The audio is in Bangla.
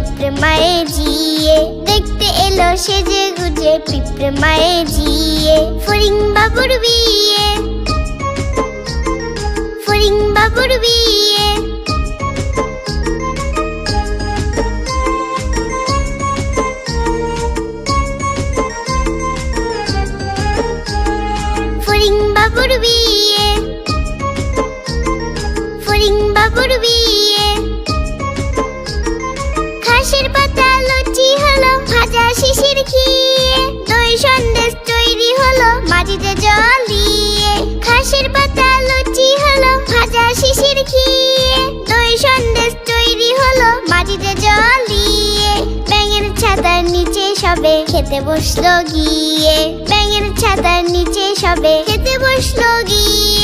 পিঁপড়ে মায়ে জিয়ে, দেখতে এলো সেজে গুজে পিঁপড়ে মায়ে জিয়ে। ফড়িং বাবুর বিয়ে, ফড়িং বাবুর বিয়ে। ফড়িং বাবুর বিয়ে, ফড়িং বাবুর বিয়ে। ঘাসের পাতা লুচি হলো, ভাজা শিশির খেয়ে, দই সন্দেশ তৈরি হলো মাটিতে জল দিয়ে। ঘাসের পাতা লুচি হলো, ভাজা শিশির খেয়ে, দই সন্দেশ তৈরি হলো মাটিতে জল দিয়ে। ব্যাঙের ছাতার নিচে সবে খেতে বসলো গিয়ে, ব্যাঙের ছাতার নিচে সবে খেতে বসলো গিয়ে।